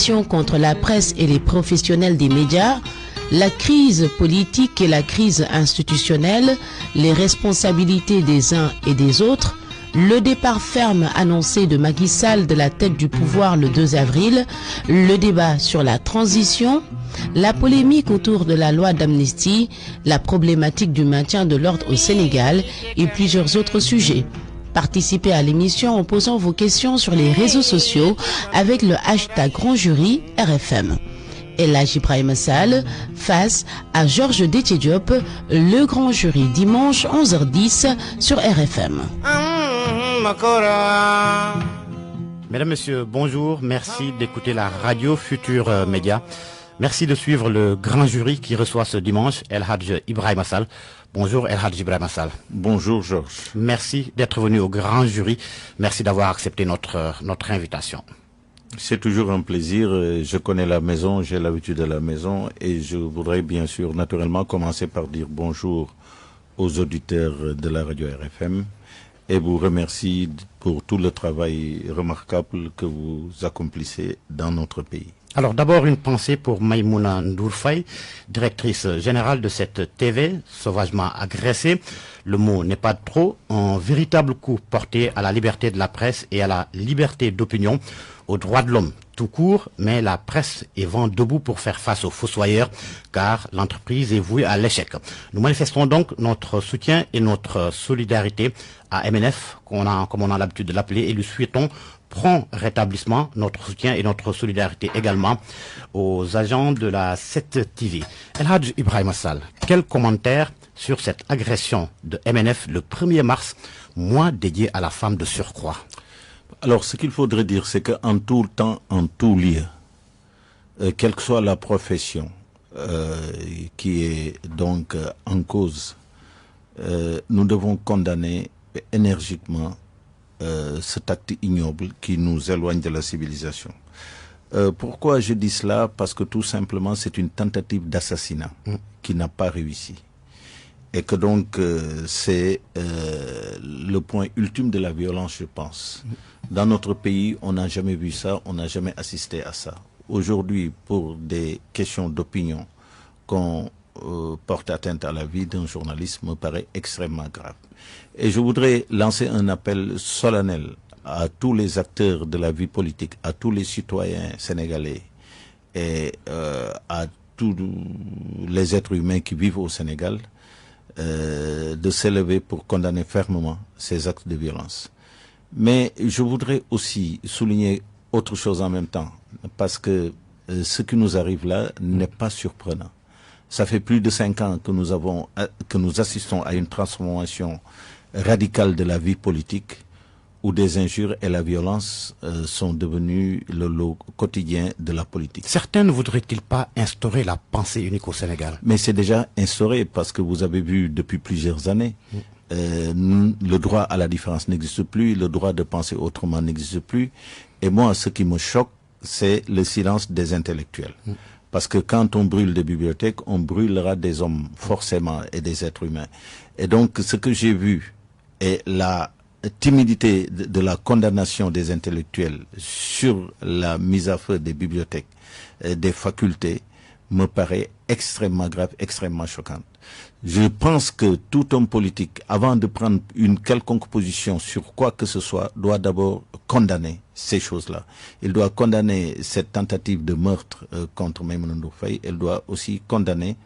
coalition contre la presse et les professionnels des médias, la crise politique et la crise institutionnelle, les responsabilités des uns et des autres, le départ ferme annoncé de Macky Sall de la tête du pouvoir le 2 avril, le débat sur la transition, la polémique autour de la loi d'amnistie, la problématique du maintien de l'ordre au Sénégal et plusieurs autres sujets. Participez à l'émission en posant vos questions sur les réseaux sociaux avec le hashtag Grand Jury RFM. Elhadji Ibrahima Sall face à Georges Déthié Diop, le Grand Jury dimanche 11h10 sur RFM. Mesdames, Messieurs, bonjour. Merci d'écouter la radio Futur Média. Merci de suivre le Grand Jury qui reçoit ce dimanche Elhadji Ibrahima Sall. Bonjour Elhadji Ibrahima Sall. Bonjour Georges. Merci d'être venu au Grand Jury. Merci d'avoir accepté notre invitation. C'est toujours un plaisir. Je connais la maison, j'ai l'habitude de la maison et je voudrais bien sûr naturellement commencer par dire bonjour aux auditeurs de la radio RFM et vous remercie pour tout le travail remarquable que vous accomplissez dans notre pays. Alors d'abord une pensée pour Maïmouna Ndour Faye, directrice générale de cette TV, sauvagement agressée. Le mot n'est pas trop, un véritable coup porté à la liberté de la presse et à la liberté d'opinion, aux droits de l'homme tout court, mais la presse est vent debout pour faire face aux fossoyeurs, car l'entreprise est vouée à l'échec. Nous manifestons donc notre soutien et notre solidarité à MNF, comme on a l'habitude de l'appeler, et lui souhaitons prompt rétablissement, notre soutien et notre solidarité également aux agents de la 7TV. Elhadji Ibrahima Sall, quel commentaire sur cette agression de MNF le 1er mars, mois dédié à la femme de surcroît? Alors, ce qu'il faudrait dire, c'est qu'en tout temps, en tout lieu, quelle que soit la profession qui est donc en cause, nous devons condamner énergiquement cet acte ignoble qui nous éloigne de la civilisation. Pourquoi je dis cela? Parce que tout simplement, c'est une tentative d'assassinat qui n'a pas réussi. Et que donc, c'est le point ultime de la violence, je pense. Dans notre pays, on n'a jamais vu ça, on n'a jamais assisté à ça. Aujourd'hui, pour des questions d'opinion, qu'on porte atteinte à la vie d'un journaliste me paraît extrêmement grave. Et je voudrais lancer un appel solennel à tous les acteurs de la vie politique, à tous les citoyens sénégalais et à tous les êtres humains qui vivent au Sénégal, de s'élever pour condamner fermement ces actes de violence. Mais je voudrais aussi souligner autre chose en même temps, parce que ce qui nous arrive là n'est pas surprenant. Ça fait plus de 5 ans que nous assistons à une transformation radicale de la vie politique, où des injures et la violence sont devenus le lot quotidien de la politique. Certains ne voudraient-ils pas instaurer la pensée unique au Sénégal? Mais c'est déjà instauré, parce que vous avez vu depuis plusieurs années, le droit à la différence n'existe plus, le droit de penser autrement n'existe plus. Et moi, ce qui me choque, c'est le silence des intellectuels. Parce que quand on brûle des bibliothèques, on brûlera des hommes, forcément, et des êtres humains. Et donc, ce que j'ai vu est la timidité de la condamnation des intellectuels sur la mise à feu des bibliothèques, des facultés, me paraît extrêmement grave, extrêmement choquante. Je pense que tout homme politique, avant de prendre une quelconque position sur quoi que ce soit, doit d'abord condamner ces choses-là. Il doit condamner cette tentative de meurtre contre Maïmouna Ndour Faye. Il doit aussi condamner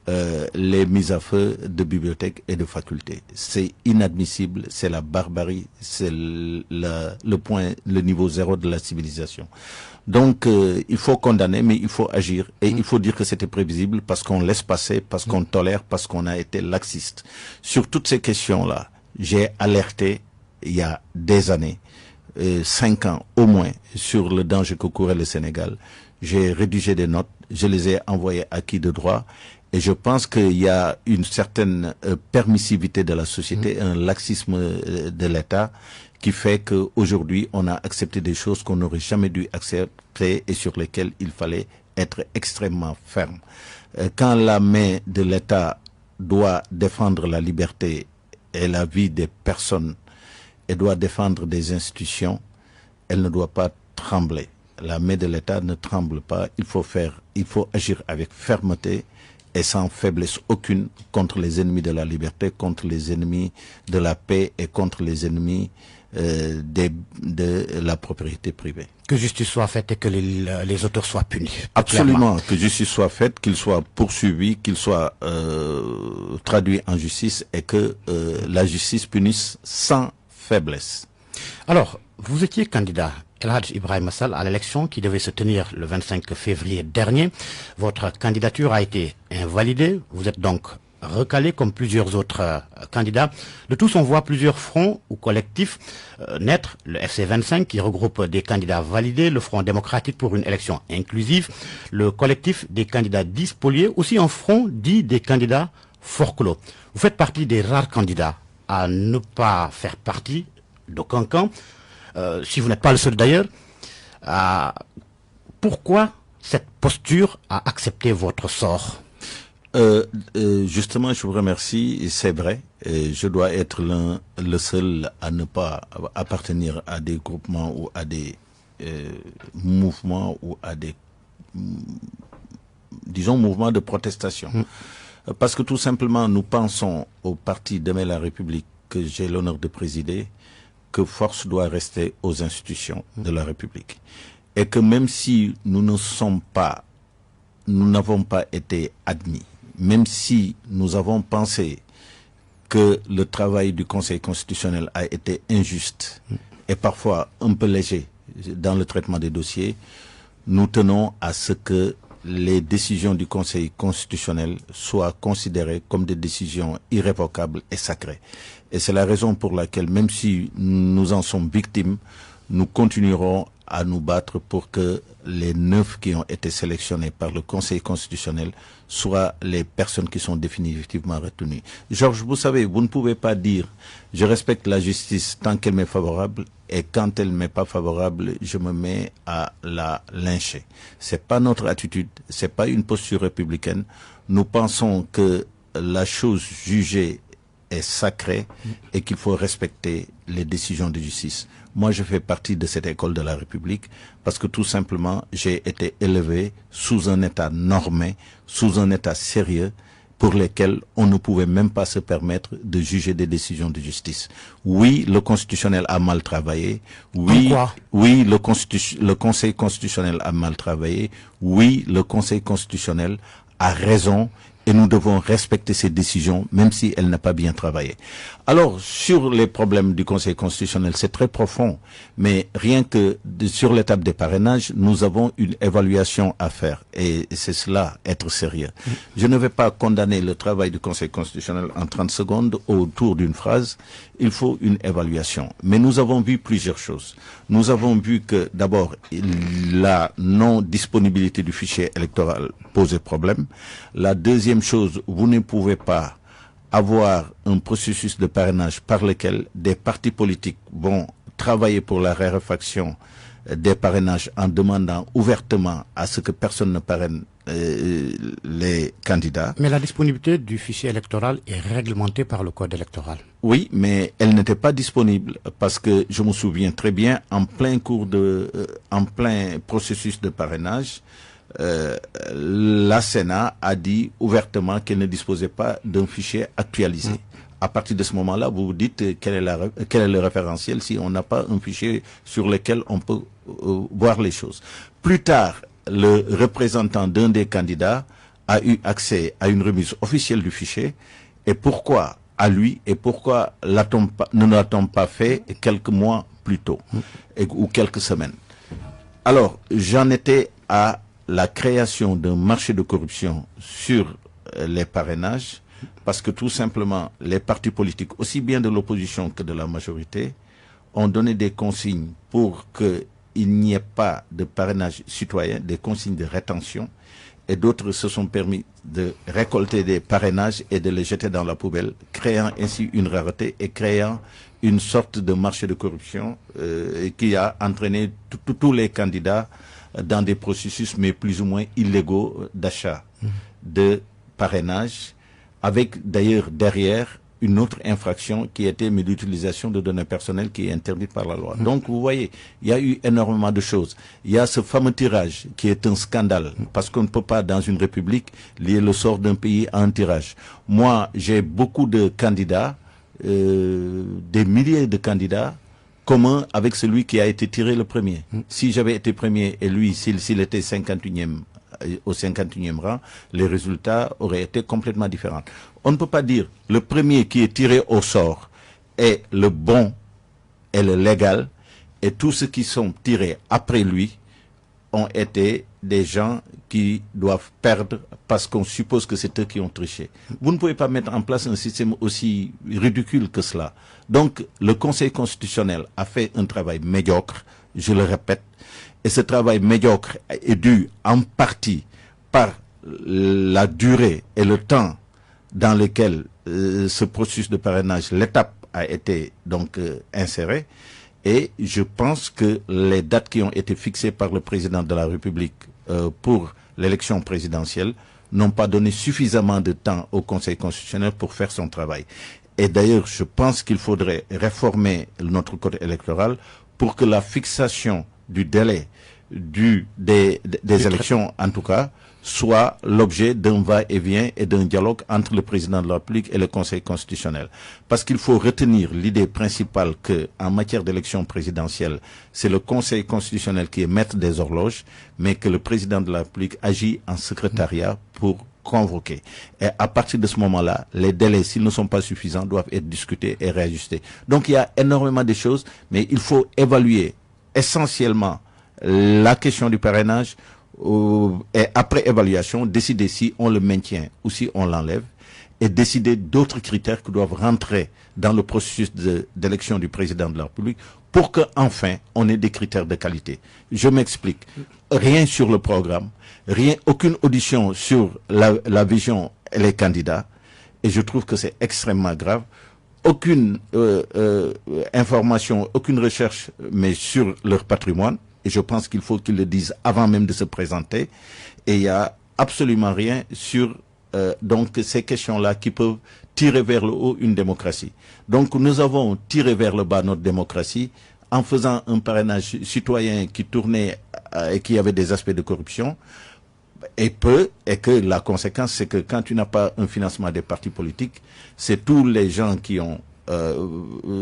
les mises à feu de bibliothèques et de facultés. C'est inadmissible, c'est la barbarie, c'est le niveau zéro de la civilisation. Donc, il faut condamner, mais il faut agir. Et il faut dire que c'était prévisible parce qu'on laisse passer, parce qu'on tolère, parce qu'on a été laxiste. Sur toutes ces questions-là, j'ai alerté il y a des années, 5 ans au moins, sur le danger que courait le Sénégal. J'ai rédigé des notes, je les ai envoyées à qui de droit. Et je pense qu'il y a une certaine permissivité de la société, un laxisme de l'État qui fait qu'aujourd'hui, on a accepté des choses qu'on n'aurait jamais dû accepter et sur lesquelles il fallait être extrêmement ferme. Quand la main de l'État doit défendre la liberté et la vie des personnes et doit défendre des institutions, elle ne doit pas trembler. la main de l'État ne tremble pas. Il faut agir avec fermeté et sans faiblesse aucune contre les ennemis de la liberté, contre les ennemis de la paix et contre les ennemis de la propriété privée. Que justice soit faite et que les auteurs soient punis. Absolument, que justice soit faite, qu'ils soient poursuivis, qu'ils soient traduits en justice et que la justice punisse sans faiblesse. Alors, vous étiez candidat, El Hadj Ibrahima Sall, à l'élection qui devait se tenir le 25 février dernier. Votre candidature a été invalidée. Vous êtes donc recalé comme plusieurs autres candidats. De tous, on voit plusieurs fronts ou collectifs naître. Le FC25 qui regroupe des candidats validés, le Front démocratique pour une élection inclusive, le collectif des candidats dits spoliés, aussi un front dit des candidats forclos. Vous faites partie des rares candidats à ne pas faire partie d'aucun camp. Si vous n'êtes pas le seul d'ailleurs, pourquoi cette posture a accepté votre sort? Justement, je vous remercie. C'est vrai, je dois être le seul à ne pas appartenir à des groupements ou à des mouvements ou à des, disons, mouvements de protestation. Parce que tout simplement, nous pensons au parti Demain la République que j'ai l'honneur de présider, que force doit rester aux institutions de la République. Et que même si nous n'avons pas été admis, même si nous avons pensé que le travail du Conseil constitutionnel a été injuste et parfois un peu léger dans le traitement des dossiers, nous tenons à ce que les décisions du Conseil constitutionnel soient considérées comme des décisions irrévocables et sacrées. Et c'est la raison pour laquelle, même si nous en sommes victimes, nous continuerons à nous battre pour que les 9 qui ont été sélectionnés par le Conseil constitutionnel soient les personnes qui sont définitivement retenues. Georges, vous savez, vous ne pouvez pas dire « je respecte la justice tant qu'elle m'est favorable et quand elle m'est pas favorable, je me mets à la lyncher ». C'est pas notre attitude, c'est pas une posture républicaine. Nous pensons que la chose jugée est sacrée et qu'il faut respecter les décisions de justice. Moi, je fais partie de cette école de la République parce que tout simplement, j'ai été élevé sous un état normé, sous un état sérieux pour lesquels on ne pouvait même pas se permettre de juger des décisions de justice. Oui, le constitutionnel a mal travaillé. Oui, le Conseil constitutionnel a mal travaillé. Oui, le Conseil constitutionnel a raison. Et nous devons respecter ces décisions, même si elles n'ont pas bien travaillé. Alors, sur les problèmes du Conseil constitutionnel, c'est très profond. Mais rien que sur l'étape des parrainages, nous avons une évaluation à faire. Et c'est cela, être sérieux. Je ne vais pas condamner le travail du Conseil constitutionnel en 30 secondes autour d'une phrase. Il faut une évaluation. Mais nous avons vu plusieurs choses. Nous avons vu que, d'abord, la non-disponibilité du fichier électoral posait problème. La deuxième chose, vous ne pouvez pas avoir un processus de parrainage par lequel des partis politiques vont travailler pour la raréfaction des parrainages en demandant ouvertement à ce que personne ne parraine les candidats. Mais la disponibilité du fichier électoral est réglementée par le code électoral. Oui, mais elle n'était pas disponible parce que je me souviens très bien, en plein processus de parrainage, la Sénat a dit ouvertement qu'elle ne disposait pas d'un fichier actualisé. À partir de ce moment-là, vous vous dites quel est le référentiel si on n'a pas un fichier sur lequel on peut voir les choses. Plus tard, le représentant d'un des candidats a eu accès à une remise officielle du fichier. Et pourquoi à lui et pourquoi ne l'a-t-on pas fait quelques mois plus tôt ou quelques semaines? Alors, j'en étais à la création d'un marché de corruption sur les parrainages, parce que tout simplement, les partis politiques, aussi bien de l'opposition que de la majorité, ont donné des consignes pour qu'il n'y ait pas de parrainage citoyen, des consignes de rétention, et d'autres se sont permis de récolter des parrainages et de les jeter dans la poubelle, créant ainsi une rareté et créant une sorte de marché de corruption qui a entraîné tous les candidats dans des processus mais plus ou moins illégaux d'achat de parrainage, avec d'ailleurs derrière une autre infraction qui était l'utilisation de données personnelles qui est interdite par la loi. Donc vous voyez, il y a eu énormément de choses. Il y a ce fameux tirage qui est un scandale parce qu'on ne peut pas dans une république lier le sort d'un pays à un tirage. Moi, j'ai beaucoup de candidats, des milliers de candidats communs avec celui qui a été tiré le premier. Si j'avais été premier et lui, s'il était 51e au 51e rang, les résultats auraient été complètement différents. On ne peut pas dire le premier qui est tiré au sort est le bon et le légal, et tous ceux qui sont tirés après lui ont été des gens qui doivent perdre parce qu'on suppose que c'est eux qui ont triché. Vous ne pouvez pas mettre en place un système aussi ridicule que cela. Donc, le Conseil constitutionnel a fait un travail médiocre, je le répète, et ce travail médiocre est dû en partie par la durée et le temps dans lequel ce processus de parrainage, l'étape a été donc insérée. Et je pense que les dates qui ont été fixées par le président de la République pour l'élection présidentielle n'ont pas donné suffisamment de temps au Conseil constitutionnel pour faire son travail. Et d'ailleurs, je pense qu'il faudrait réformer notre code électoral pour que la fixation du délai des élections, en tout cas, soit l'objet d'un va-et-vient et d'un dialogue entre le président de la République et le Conseil constitutionnel. Parce qu'il faut retenir l'idée principale que, en matière d'élection présidentielle, c'est le Conseil constitutionnel qui est maître des horloges, mais que le président de la République agit en secrétariat pour convoquer. Et à partir de ce moment-là, les délais, s'ils ne sont pas suffisants, doivent être discutés et réajustés. Donc il y a énormément de choses, mais il faut évaluer essentiellement la question du parrainage et après évaluation, décider si on le maintient ou si on l'enlève et décider d'autres critères qui doivent rentrer dans le processus d'élection du président de la République pour qu'enfin on ait des critères de qualité. Je m'explique. Rien sur le programme, aucune audition sur la vision et les candidats, et je trouve que c'est extrêmement grave. Aucune information, aucune recherche, mais sur leur patrimoine. Et je pense qu'il faut qu'ils le disent avant même de se présenter. Et il n'y a absolument rien sur donc ces questions-là qui peuvent tirer vers le haut une démocratie. Donc nous avons tiré vers le bas notre démocratie en faisant un parrainage citoyen qui tournait et qui avait des aspects de corruption. Et que la conséquence, c'est que quand tu n'as pas un financement des partis politiques, c'est tous les gens qui ont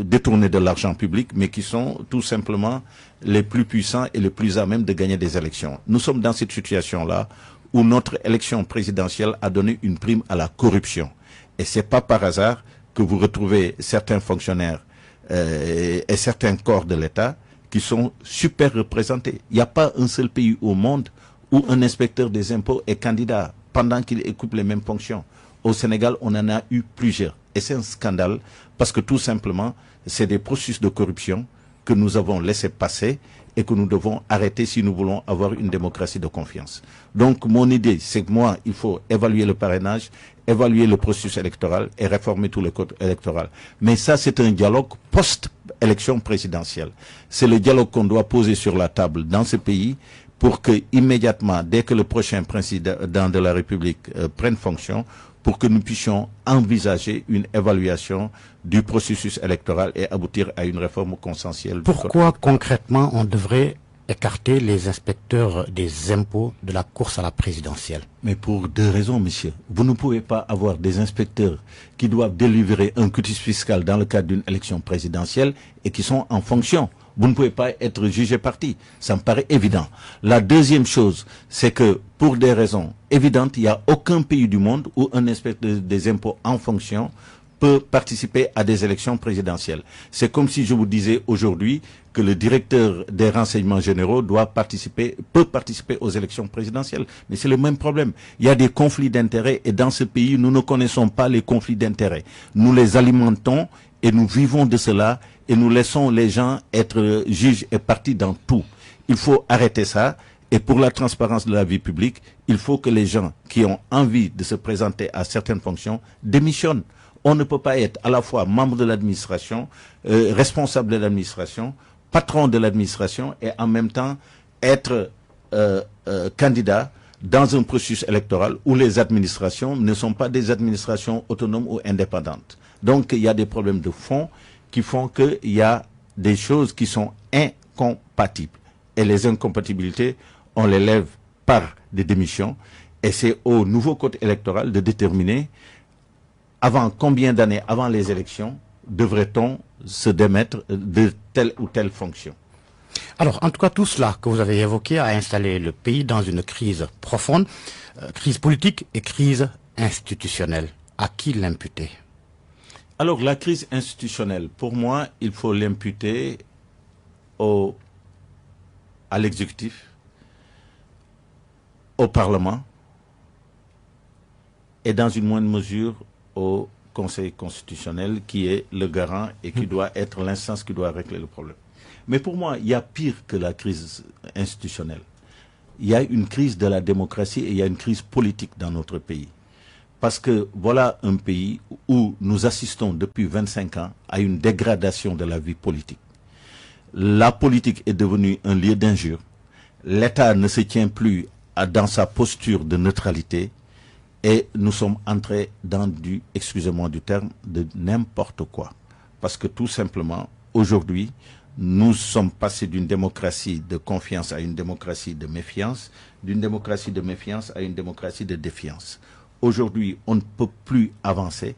détourné de l'argent public, mais qui sont tout simplement les plus puissants et les plus à même de gagner des élections. Nous sommes dans cette situation-là où notre élection présidentielle a donné une prime à la corruption. Et c'est pas par hasard que vous retrouvez certains fonctionnaires et certains corps de l'État qui sont super représentés. Il n'y a pas un seul pays au monde où un inspecteur des impôts est candidat pendant qu'il occupe les mêmes fonctions. Au Sénégal, on en a eu plusieurs. Et c'est un scandale parce que tout simplement, c'est des processus de corruption que nous avons laissé passer et que nous devons arrêter si nous voulons avoir une démocratie de confiance. Donc mon idée, c'est que moi, il faut évaluer le parrainage, évaluer le processus électoral et réformer tout le code électoral. Mais ça, c'est un dialogue post-élection présidentielle. C'est le dialogue qu'on doit poser sur la table dans ce pays pour que immédiatement, dès que le prochain président de la République prenne fonction, pour que nous puissions envisager une évaluation du processus électoral et aboutir à une réforme consensuelle. Pourquoi concrètement on devrait écarter les inspecteurs des impôts de la course à la présidentielle? Mais pour deux raisons, monsieur. Vous ne pouvez pas avoir des inspecteurs qui doivent délivrer un quitus fiscal dans le cadre d'une élection présidentielle et qui sont en fonction. Vous ne pouvez pas être jugé parti. Ça me paraît évident. La deuxième chose, c'est que pour des raisons évidentes, il n'y a aucun pays du monde où un inspecteur des impôts en fonction peut participer à des élections présidentielles. C'est comme si je vous disais aujourd'hui que le directeur des renseignements généraux peut participer aux élections présidentielles. Mais c'est le même problème. Il y a des conflits d'intérêts et dans ce pays, nous ne connaissons pas les conflits d'intérêts. Nous les alimentons et nous vivons de cela et nous laissons les gens être juges et partis dans tout. Il faut arrêter ça. Et pour la transparence de la vie publique, il faut que les gens qui ont envie de se présenter à certaines fonctions démissionnent. On ne peut pas être à la fois membre de l'administration, responsable de l'administration, patron de l'administration et en même temps être candidat dans un processus électoral où les administrations ne sont pas des administrations autonomes ou indépendantes. Donc, il y a des problèmes de fond qui font qu'il y a des choses qui sont incompatibles. Et les incompatibilités, on les lève par des démissions. Et c'est au nouveau code électoral de déterminer avant combien d'années, avant les élections, devrait-on se démettre de telle ou telle fonction. Alors, en tout cas, tout cela que vous avez évoqué a installé le pays dans une crise profonde, crise politique et crise institutionnelle. À qui l'imputer? Alors, la crise institutionnelle, pour moi, il faut l'imputer à l'exécutif, au Parlement et dans une moindre mesure au Conseil constitutionnel qui est le garant et qui doit être l'instance qui doit régler le problème. Mais pour moi, il y a pire que la crise institutionnelle. Il y a une crise de la démocratie et il y a une crise politique dans notre pays. Parce que voilà un pays où nous assistons depuis 25 ans à une dégradation de la vie politique. La politique est devenue un lieu d'injure. L'État ne se tient plus dans sa posture de neutralité et nous sommes entrés dans du, excusez-moi du terme, de n'importe quoi. Parce que tout simplement, aujourd'hui, nous sommes passés d'une démocratie de confiance à une démocratie de méfiance, d'une démocratie de méfiance à une démocratie de défiance. Aujourd'hui, on ne peut plus avancer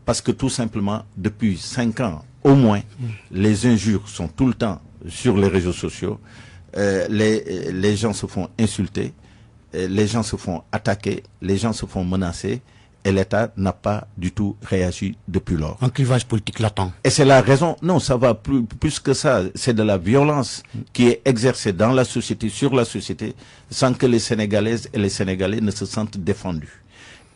parce que tout simplement, depuis 5 ans au moins, les injures sont tout le temps sur les réseaux sociaux, les gens se font insulter, les gens se font attaquer, les gens se font menacer et l'État n'a pas du tout réagi depuis lors. Un clivage politique latent. Et c'est la raison, non, ça va plus que ça, c'est de la violence qui est exercée dans la société, sur la société, sans que les Sénégalaises et les Sénégalais ne se sentent défendus.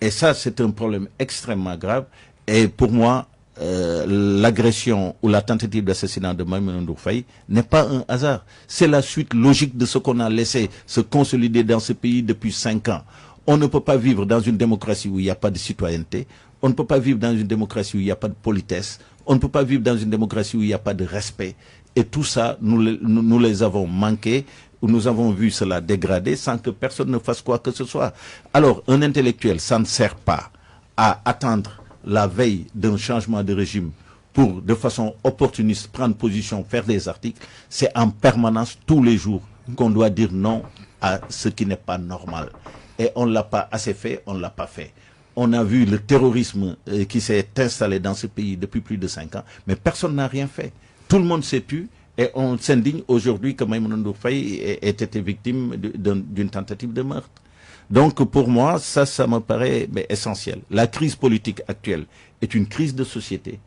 Et ça, c'est un problème extrêmement grave. Et pour moi, l'agression ou la tentative d'assassinat de Maïmouna Ndour Faye n'est pas un hasard. C'est la suite logique de ce qu'on a laissé se consolider dans ce pays depuis 5 ans. On ne peut pas vivre dans une démocratie où il n'y a pas de citoyenneté. On ne peut pas vivre dans une démocratie où il n'y a pas de politesse. On ne peut pas vivre dans une démocratie où il n'y a pas de respect. Et tout ça, nous les avons manqués. Nous avons vu cela dégrader sans que personne ne fasse quoi que ce soit. Alors, un intellectuel, ça ne sert pas à attendre la veille d'un changement de régime pour, de façon opportuniste, prendre position, faire des articles. C'est en permanence, tous les jours, qu'on doit dire non à ce qui n'est pas normal. Et on ne l'a pas assez fait, on ne l'a pas fait. On a vu le terrorisme qui s'est installé dans ce pays depuis plus de 5 ans, mais personne n'a rien fait. Tout le monde s'est tu et on s'indigne aujourd'hui que Maïmouna Ndour Faye ait été victime d'une tentative de meurtre. Donc pour moi, ça me paraît essentiel. La crise politique actuelle est une crise de société.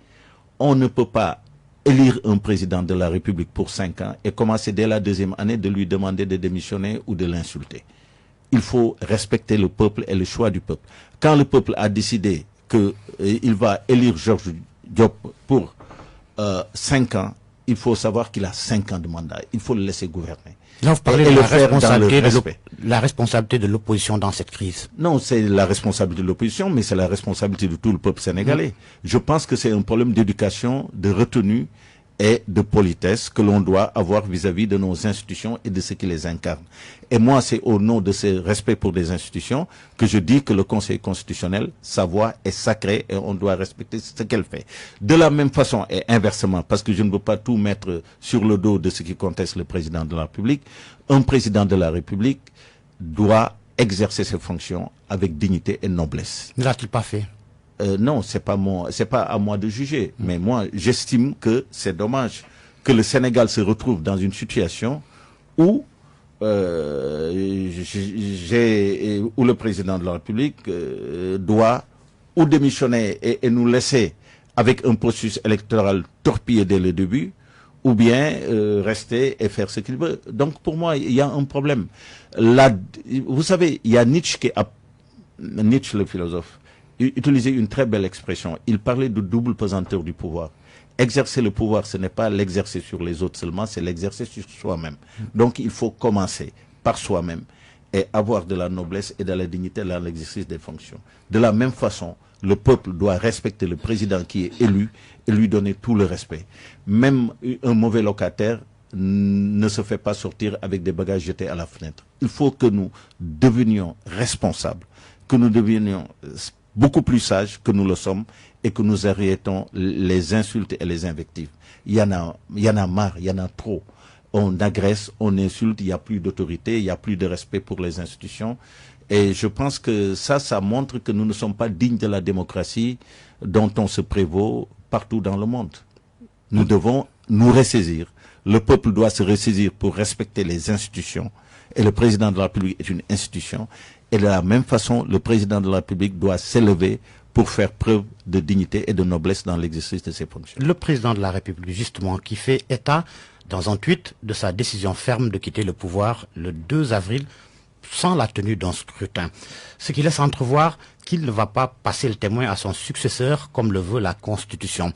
On ne peut pas élire un président de la République pour 5 ans et commencer dès la 2e année de lui demander de démissionner ou de l'insulter. Il faut respecter le peuple et le choix du peuple. Quand le peuple a décidé qu'il va élire Georges Diop pour 5 ans, il faut savoir qu'il a 5 ans de mandat. Il faut le laisser gouverner. Là, vous parlez de la responsabilité de l'opposition dans cette crise. Non, c'est la responsabilité de l'opposition, mais c'est la responsabilité de tout le peuple sénégalais. Je pense que c'est un problème d'éducation, de retenue et de politesse que l'on doit avoir vis-à-vis de nos institutions et de ceux qui les incarnent. Et moi, c'est au nom de ce respect pour des institutions que je dis que le Conseil constitutionnel, sa voix est sacrée et on doit respecter ce qu'elle fait. De la même façon et inversement, parce que je ne veux pas tout mettre sur le dos de ceux qui contestent le président de la République, un président de la République doit exercer ses fonctions avec dignité et noblesse. Ne l'a-t-il pas fait? Non, c'est pas à moi de juger. Mais moi, j'estime que c'est dommage que le Sénégal se retrouve dans une situation où le président de la République doit ou démissionner et nous laisser avec un processus électoral torpillé dès le début, ou bien rester et faire ce qu'il veut. Donc pour moi, il y a un problème. Vous savez, il y a Nietzsche le philosophe, utilisait une très belle expression. Il parlait de double pesanteur du pouvoir. Exercer le pouvoir, ce n'est pas l'exercer sur les autres seulement, c'est l'exercer sur soi-même. Donc il faut commencer par soi-même et avoir de la noblesse et de la dignité dans l'exercice des fonctions. De la même façon, le peuple doit respecter le président qui est élu et lui donner tout le respect. Même un mauvais locataire ne se fait pas sortir avec des bagages jetés à la fenêtre. Il faut que nous devenions responsables, que nous devenions beaucoup plus sages que nous le sommes et que nous arrêtons les insultes et les invectives. Il y en a marre, il y en a trop. On agresse, on insulte, il n'y a plus d'autorité, il n'y a plus de respect pour les institutions. Et je pense que ça montre que nous ne sommes pas dignes de la démocratie dont on se prévaut partout dans le monde. Nous devons nous ressaisir. Le peuple doit se ressaisir pour respecter les institutions. Et le président de la République est une institution. Et de la même façon, le président de la République doit s'élever pour faire preuve de dignité et de noblesse dans l'exercice de ses fonctions. Le président de la République, justement, qui fait état dans un tweet de sa décision ferme de quitter le pouvoir le 2 avril sans la tenue d'un scrutin. Ce qui laisse entrevoir qu'il ne va pas passer le témoin à son successeur comme le veut la Constitution.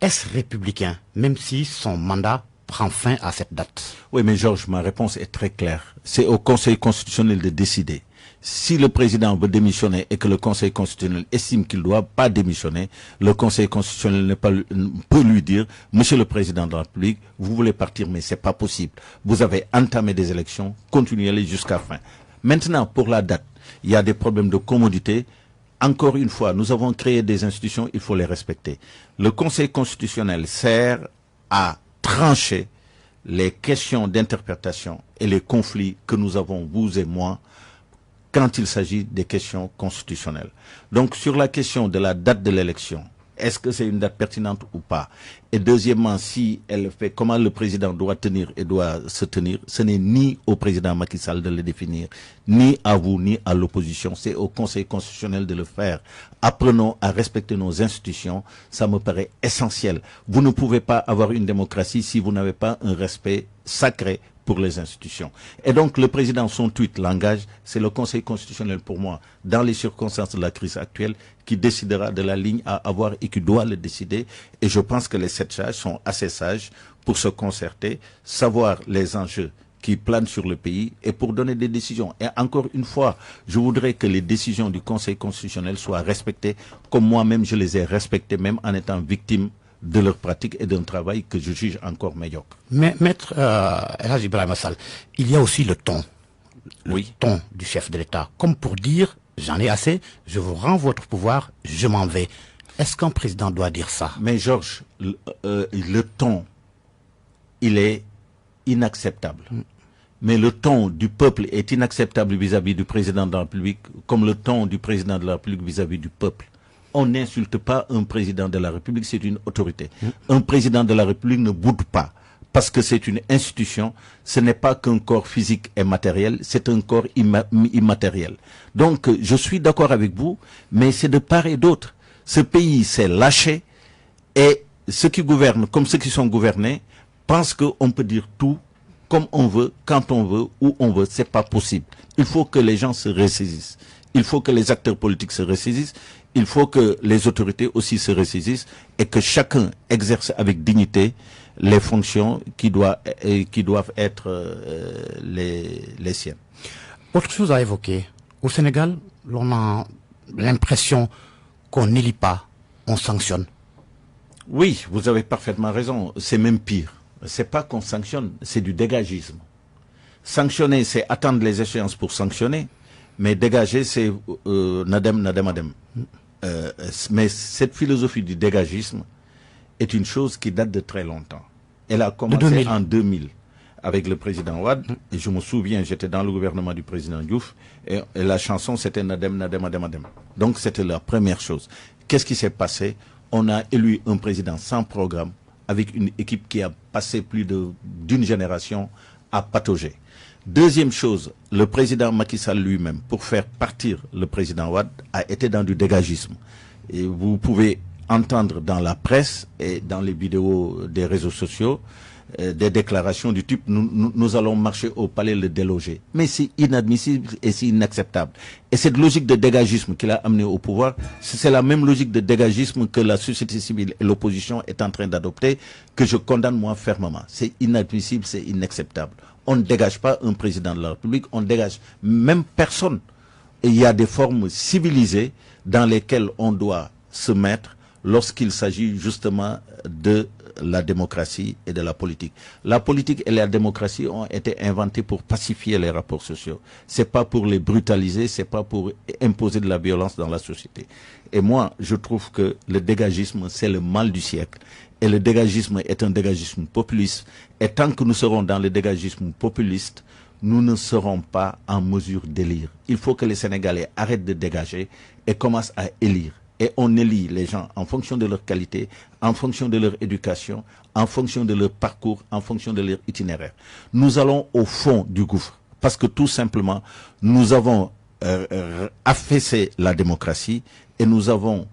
Est-ce républicain, même si son mandat prend fin à cette date? Oui, mais Georges, ma réponse est très claire. C'est au Conseil constitutionnel de décider. Si le président veut démissionner et que le Conseil constitutionnel estime qu'il ne doit pas démissionner, le Conseil constitutionnel peut lui dire, Monsieur le Président de la République, vous voulez partir, mais c'est pas possible. Vous avez entamé des élections, continuez-les jusqu'à fin. Maintenant, pour la date, il y a des problèmes de commodité. Encore une fois, nous avons créé des institutions, il faut les respecter. Le Conseil constitutionnel sert à trancher les questions d'interprétation et les conflits que nous avons, vous et moi, quand il s'agit des questions constitutionnelles. Donc, sur la question de la date de l'élection, est-ce que c'est une date pertinente ou pas? Et deuxièmement, si elle fait, comment le président doit tenir et doit se tenir, ce n'est ni au président Macky Sall de le définir, ni à vous, ni à l'opposition. C'est au Conseil constitutionnel de le faire. Apprenons à respecter nos institutions. Ça me paraît essentiel. Vous ne pouvez pas avoir une démocratie si vous n'avez pas un respect sacré pour les institutions. Et donc, le président, son tweet l'engage, c'est le Conseil constitutionnel pour moi, dans les circonstances de la crise actuelle, qui décidera de la ligne à avoir et qui doit le décider. Et je pense que les 7 sages sont assez sages pour se concerter, savoir les enjeux qui planent sur le pays et pour donner des décisions. Et encore une fois, je voudrais que les décisions du Conseil constitutionnel soient respectées comme moi-même je les ai respectées, même en étant victime de leur pratique et d'un travail que je juge encore médiocre. Mais Maître El Hadji Ibrahima Sall, il y a aussi le ton. Oui. Ton du chef de l'État. Comme pour dire, j'en ai assez, je vous rends votre pouvoir, je m'en vais. Est-ce qu'un président doit dire ça? Mais Georges, le ton, il est inacceptable. Mais le ton du peuple est inacceptable vis-à-vis du président de la République, comme le ton du président de la République vis-à-vis du peuple. On n'insulte pas un président de la République, c'est une autorité. Un président de la République ne boude pas, parce que c'est une institution. Ce n'est pas qu'un corps physique et matériel, c'est un corps immatériel. Donc, je suis d'accord avec vous, mais c'est de part et d'autre. Ce pays s'est lâché, et ceux qui gouvernent, comme ceux qui sont gouvernés, pensent qu'on peut dire tout, comme on veut, quand on veut, où on veut. C'est pas possible. Il faut que les gens se ressaisissent. Il faut que les acteurs politiques se ressaisissent. Il faut que les autorités aussi se ressaisissent et que chacun exerce avec dignité les fonctions qui doivent être les siennes. Autre chose à évoquer. Au Sénégal, l'on a l'impression qu'on n'élit pas, on sanctionne. Oui, vous avez parfaitement raison. C'est même pire. C'est pas qu'on sanctionne, c'est du dégagisme. Sanctionner, c'est attendre les échéances pour sanctionner. Mais dégager, c'est nadem. Mais cette philosophie du dégagisme est une chose qui date de très longtemps. Elle a commencé en 2000 avec le président Wade. Et je me souviens, j'étais dans le gouvernement du président Diouf. Et la chanson, c'était Nadem. Donc, c'était la première chose. Qu'est-ce qui s'est passé? On a élu un président sans programme, avec une équipe qui a passé plus d'une génération à patauger. Deuxième chose, le président Macky Sall lui-même, pour faire partir le président Wade, a été dans du dégagisme. Et vous pouvez entendre dans la presse et dans les vidéos des réseaux sociaux des déclarations du type nous allons marcher au palais le déloger. Mais c'est inadmissible et c'est inacceptable. Et cette logique de dégagisme qu'il a amené au pouvoir, c'est la même logique de dégagisme que la société civile et l'opposition est en train d'adopter, que je condamne moi fermement. C'est inadmissible, c'est inacceptable. On ne dégage pas un président de la République, on dégage même personne. Et il y a des formes civilisées dans lesquelles on doit se mettre lorsqu'il s'agit justement de la démocratie et de la politique. La politique et la démocratie ont été inventées pour pacifier les rapports sociaux. C'est pas pour les brutaliser, c'est pas pour imposer de la violence dans la société. Et moi, je trouve que le dégagisme, c'est le mal du siècle. Et le dégagisme est un dégagisme populiste. Et tant que nous serons dans le dégagisme populiste, nous ne serons pas en mesure d'élire. Il faut que les Sénégalais arrêtent de dégager et commencent à élire. Et on élit les gens en fonction de leur qualité, en fonction de leur éducation, en fonction de leur parcours, en fonction de leur itinéraire. Nous allons au fond du gouffre parce que tout simplement, nous avons affaissé la démocratie et nous allons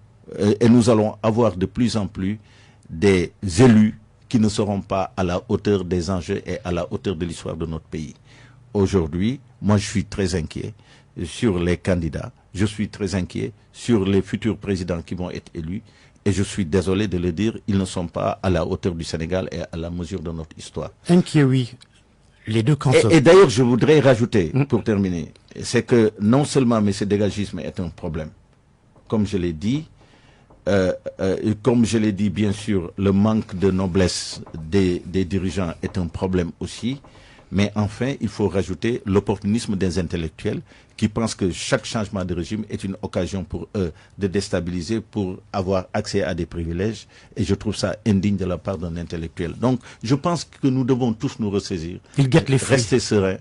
avoir de plus en plus des élus qui ne seront pas à la hauteur des enjeux et à la hauteur de l'histoire de notre pays. Aujourd'hui, moi je suis très inquiet sur les candidats, je suis très inquiet sur les futurs présidents qui vont être élus et je suis désolé de le dire, ils ne sont pas à la hauteur du Sénégal et à la mesure de notre histoire. Inquiet, oui. Les deux camps. Et d'ailleurs, je voudrais rajouter, pour terminer, c'est que non seulement M. Dégagisme est un problème, comme je l'ai dit, bien sûr, le manque de noblesse des dirigeants est un problème aussi. Mais enfin, il faut rajouter l'opportunisme des intellectuels qui pensent que chaque changement de régime est une occasion pour eux de déstabiliser, pour avoir accès à des privilèges. Et je trouve ça indigne de la part d'un intellectuel. Donc, je pense que nous devons tous nous ressaisir, rester sereins,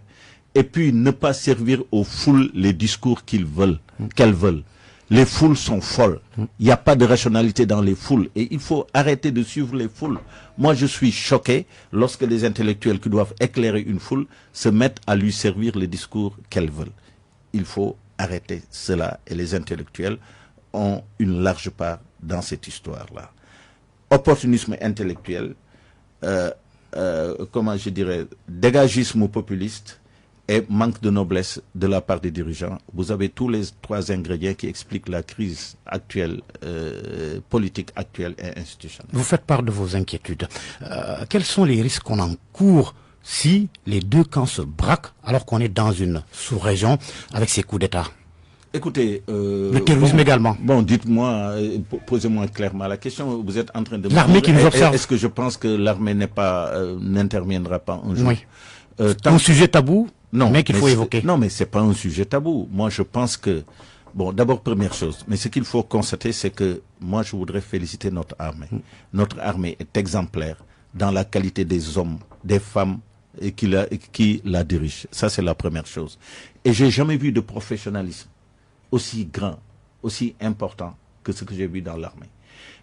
et puis ne pas servir aux foules les discours qu'elles veulent. Les foules sont folles. Il n'y a pas de rationalité dans les foules. Et il faut arrêter de suivre les foules. Moi, je suis choqué lorsque les intellectuels qui doivent éclairer une foule se mettent à lui servir les discours qu'elles veulent. Il faut arrêter cela. Et les intellectuels ont une large part dans cette histoire-là. Opportunisme intellectuel, dégagisme populiste, et manque de noblesse de la part des dirigeants. Vous avez tous les trois ingrédients qui expliquent la crise actuelle, politique actuelle et institutionnelle. Vous faites part de vos inquiétudes. Quels sont les risques qu'on encourt si les deux camps se braquent alors qu'on est dans une sous-région avec ces coups d'État? Écoutez, le terrorisme également. Bon, dites-moi, posez-moi clairement la question. Vous êtes en train de me l'armée qui nous observe. Est-ce que je pense que l'armée n'interviendra pas un jour? Oui. Un sujet tabou? Non, mais qu'il faut évoquer. Non, mais c'est pas un sujet tabou. Moi, je pense que, bon, d'abord, première chose, mais ce qu'il faut constater, c'est que moi, je voudrais féliciter notre armée. Notre armée est exemplaire dans la qualité des hommes, des femmes qui la dirigent. Ça, c'est la première chose. Et j'ai jamais vu de professionnalisme aussi grand, aussi important que ce que j'ai vu dans l'armée.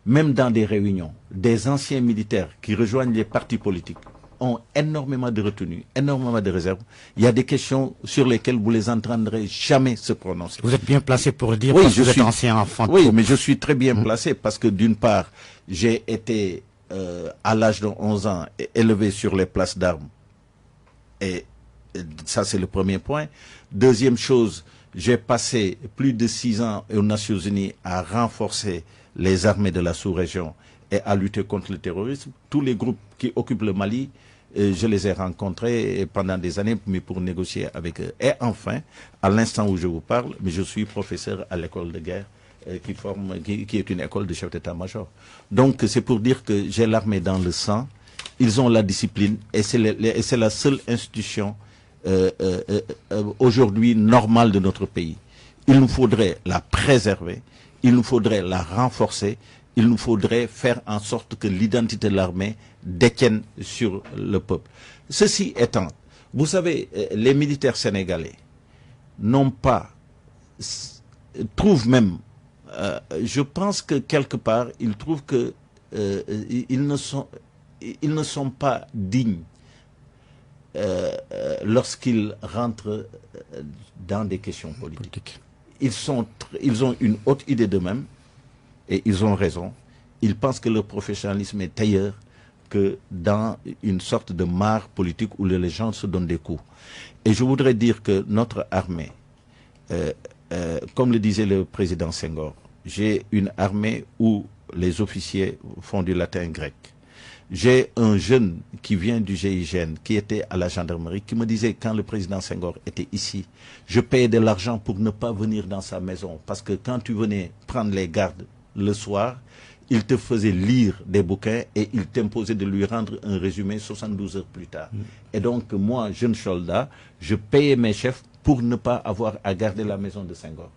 Même dans des réunions, des anciens militaires qui rejoignent les partis politiques ont énormément de retenue, énormément de réserves. Il y a des questions sur lesquelles vous les entendrez jamais se prononcer. Vous êtes bien placé pour le dire, oui, parce que vous êtes ancien enfant. Oui, mais je suis très bien placé parce que d'une part, j'ai été à l'âge de 11 ans élevé sur les places d'armes. Et ça, c'est le premier point. Deuxième chose, j'ai passé plus de 6 ans aux Nations Unies à renforcer les armées de la sous-région et à lutter contre le terrorisme. Tous les groupes qui occupent le Mali, je les ai rencontrés pendant des années, mais pour négocier avec eux. Et enfin, à l'instant où je vous parle, mais je suis professeur à l'école de guerre, qui est une école de chef d'état-major. Donc, c'est pour dire que j'ai l'armée dans le sang, ils ont la discipline, et c'est la seule institution aujourd'hui normale de notre pays. Il nous faudrait la préserver, il nous faudrait la renforcer, il nous faudrait faire en sorte que l'identité de l'armée détienne sur le peuple. Ceci étant, vous savez, les militaires sénégalais trouvent même, je pense que quelque part, ils trouvent que ils ne sont pas dignes lorsqu'ils rentrent dans des questions politiques. Ils ont une haute idée d'eux-mêmes. Et ils ont raison. Ils pensent que le professionnalisme est ailleurs que dans une sorte de mare politique où les gens se donnent des coups. Et je voudrais dire que notre armée, comme le disait le président Senghor, j'ai une armée où les officiers font du latin grec. J'ai un jeune qui vient du GIGN, qui était à la gendarmerie, qui me disait quand le président Senghor était ici, je payais de l'argent pour ne pas venir dans sa maison. Parce que quand tu venais prendre les gardes, le soir, il te faisait lire des bouquins et il t'imposait de lui rendre un résumé 72 heures plus tard. Et donc, moi, jeune soldat, je payais mes chefs pour ne pas avoir à garder la maison de Senghor.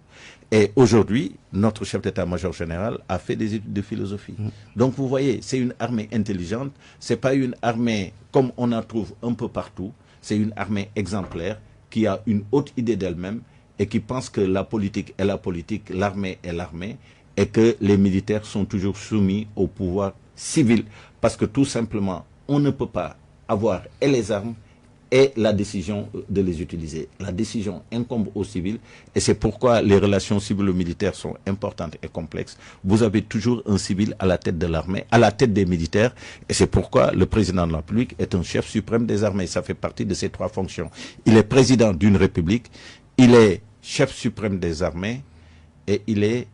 Et aujourd'hui, notre chef d'état-major général a fait des études de philosophie. Donc, vous voyez, c'est une armée intelligente. C'est pas une armée comme on en trouve un peu partout. C'est une armée exemplaire qui a une haute idée d'elle-même et qui pense que la politique est la politique, l'armée est l'armée, et que les militaires sont toujours soumis au pouvoir civil. Parce que tout simplement, on ne peut pas avoir et les armes et la décision de les utiliser. La décision incombe aux civils et c'est pourquoi les relations civilo-militaires sont importantes et complexes. Vous avez toujours un civil à la tête de l'armée, à la tête des militaires et c'est pourquoi le président de la République est un chef suprême des armées. Ça fait partie de ses 3 fonctions. Il est président d'une république, il est chef suprême des armées et il est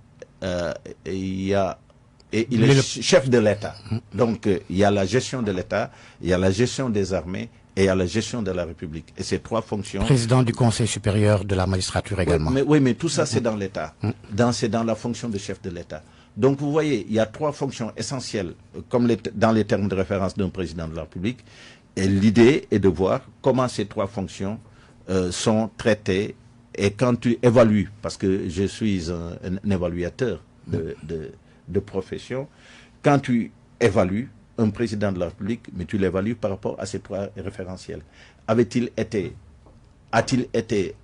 chef de l'État. Donc, il y a la gestion de l'État, il y a la gestion des armées et il y a la gestion de la République. Et ces 3 fonctions... Président du Conseil supérieur de la magistrature également. Oui, mais tout ça, c'est dans l'État. C'est dans la fonction de chef de l'État. Donc, vous voyez, il y a 3 fonctions essentielles, comme dans les termes de référence d'un président de la République. Et l'idée est de voir comment ces 3 fonctions sont traitées. Et quand tu évalues, parce que je suis un évaluateur de profession, quand tu évalues un président de la République, mais tu l'évalues par rapport à ces 3 référentiels. A-t-il été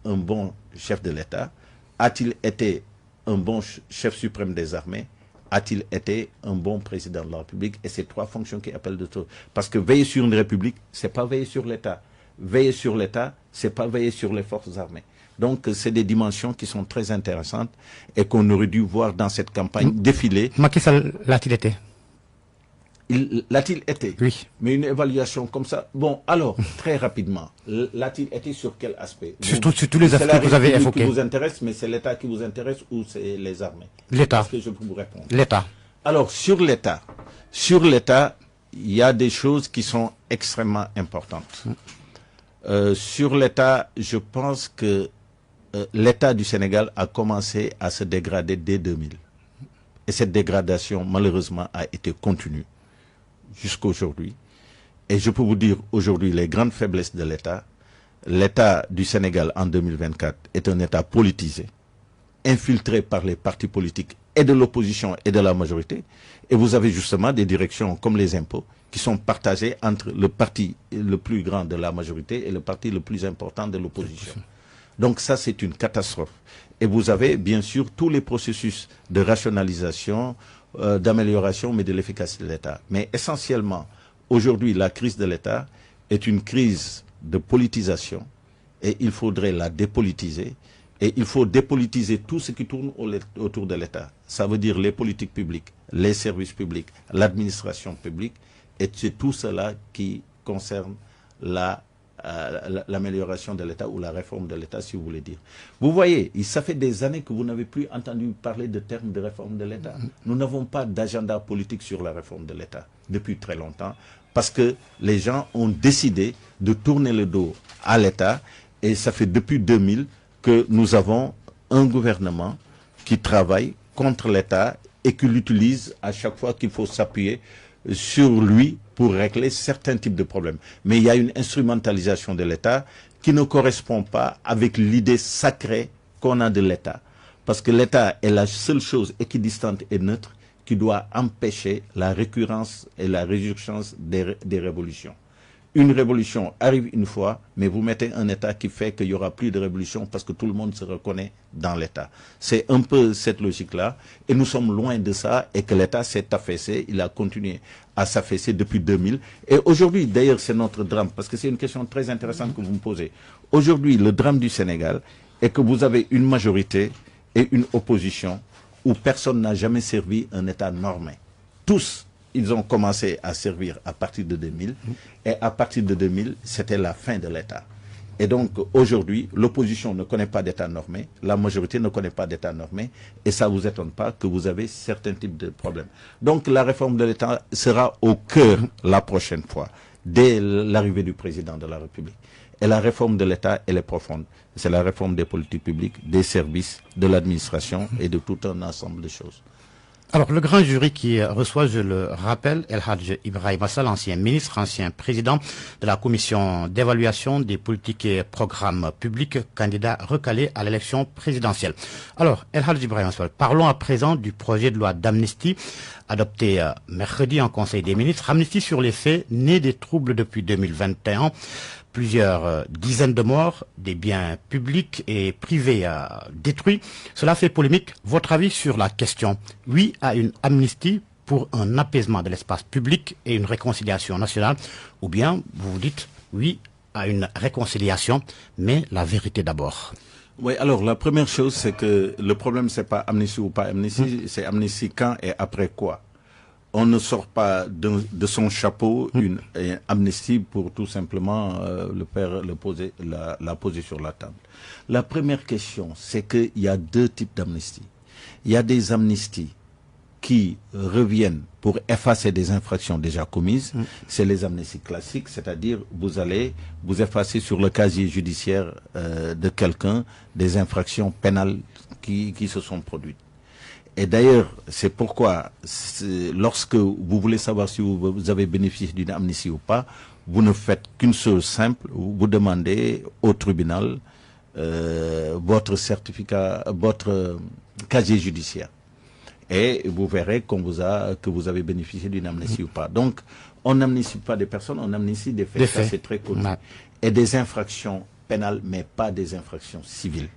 un bon chef de l'État? A-t-il été un bon chef suprême des armées? A-t-il été un bon président de la République? Et ces 3 fonctions qui appellent de tout. Parce que veiller sur une République, c'est pas veiller sur l'État. Veiller sur l'État, c'est pas veiller sur les forces armées. Donc, c'est des dimensions qui sont très intéressantes et qu'on aurait dû voir dans cette campagne défiler. Macky Sall l'a-t-il été? L'a-t-il été? Oui. Mais une évaluation comme ça... Bon, alors, très rapidement, l'a-t-il été sur quel aspect? Sur tous les aspects que vous avez évoqués. C'est la République qui vous intéresse, mais c'est l'État qui vous intéresse ou c'est les armées? L'État. Est-ce que je peux vous répondre? L'État. Alors, sur l'État, il y a des choses qui sont extrêmement importantes. Sur l'État, je pense que l'État du Sénégal a commencé à se dégrader dès 2000. Et cette dégradation, malheureusement, a été continue jusqu'à aujourd'hui. Et je peux vous dire aujourd'hui les grandes faiblesses de l'État. L'État du Sénégal en 2024 est un État politisé, infiltré par les partis politiques et de l'opposition et de la majorité. Et vous avez justement des directions comme les impôts qui sont partagées entre le parti le plus grand de la majorité et le parti le plus important de l'opposition. Donc ça, c'est une catastrophe. Et vous avez bien sûr tous les processus de rationalisation, d'amélioration, mais de l'efficacité de l'État. Mais essentiellement, aujourd'hui, la crise de l'État est une crise de politisation et il faudrait la dépolitiser. Et il faut dépolitiser tout ce qui tourne autour de l'État. Ça veut dire les politiques publiques, les services publics, l'administration publique. Et c'est tout cela qui concerne l'amélioration de l'État ou la réforme de l'État, si vous voulez dire. Vous voyez, ça fait des années que vous n'avez plus entendu parler de termes de réforme de l'État. Nous n'avons pas d'agenda politique sur la réforme de l'État depuis très longtemps parce que les gens ont décidé de tourner le dos à l'État et ça fait depuis 2000 que nous avons un gouvernement qui travaille contre l'État et qui l'utilise à chaque fois qu'il faut s'appuyer sur lui pour régler certains types de problèmes. Mais il y a une instrumentalisation de l'État qui ne correspond pas avec l'idée sacrée qu'on a de l'État. Parce que l'État est la seule chose équidistante et neutre qui doit empêcher la récurrence et la résurgence des révolutions. Une révolution arrive une fois, mais vous mettez un État qui fait qu'il n'y aura plus de révolution parce que tout le monde se reconnaît dans l'État. C'est un peu cette logique-là, et nous sommes loin de ça, et que l'État s'est affaissé, il a continué à s'affaisser depuis 2000. Et aujourd'hui, d'ailleurs, c'est notre drame, parce que c'est une question très intéressante que vous me posez. Aujourd'hui, le drame du Sénégal est que vous avez une majorité et une opposition où personne n'a jamais servi un État normé. Tous, ils ont commencé à servir à partir de 2000, et à partir de 2000, c'était la fin de l'État. Et donc, aujourd'hui, l'opposition ne connaît pas d'État normé, la majorité ne connaît pas d'État normé, et ça ne vous étonne pas que vous avez certains types de problèmes. Donc, la réforme de l'État sera au cœur la prochaine fois, dès l'arrivée du président de la République. Et la réforme de l'État, elle est profonde. C'est la réforme des politiques publiques, des services, de l'administration et de tout un ensemble de choses. Alors, le grand jury qui reçoit, je le rappelle, El Hadj Ibrahima Sall, ancien ministre, ancien président de la commission d'évaluation des politiques et programmes publics, candidat recalé à l'élection présidentielle. Alors, El Hadj Ibrahima Sall, parlons à présent du projet de loi d'amnistie adopté mercredi en Conseil des ministres. Amnistie sur les faits nés des troubles depuis 2021. Plusieurs dizaines de morts, des biens publics et privés détruits. Cela fait polémique. Votre avis sur la question? Oui à une amnistie pour un apaisement de l'espace public et une réconciliation nationale, ou bien vous dites oui à une réconciliation, mais la vérité d'abord? Oui, alors la première chose, c'est que le problème, c'est pas amnistie ou pas amnistie, c'est amnistie quand et après quoi. On ne sort pas de son chapeau une amnistie pour tout simplement la poser sur la table. La première question, c'est qu'il y a deux types d'amnistie. Il y a des amnisties qui reviennent pour effacer des infractions déjà commises. C'est les amnisties classiques, c'est-à-dire vous allez vous effacer sur le casier judiciaire de quelqu'un des infractions pénales qui se sont produites. Et d'ailleurs, c'est pourquoi, lorsque vous voulez savoir si vous avez bénéficié d'une amnistie ou pas, vous ne faites qu'une chose simple, vous demandez au tribunal votre certificat, votre casier judiciaire. Et vous verrez que vous avez bénéficié d'une amnistie ou pas. Donc, on n'amnistie pas des personnes, on amnistie des faits. Ça, c'est très connu. Ouais. Et des infractions pénales, mais pas des infractions civiles.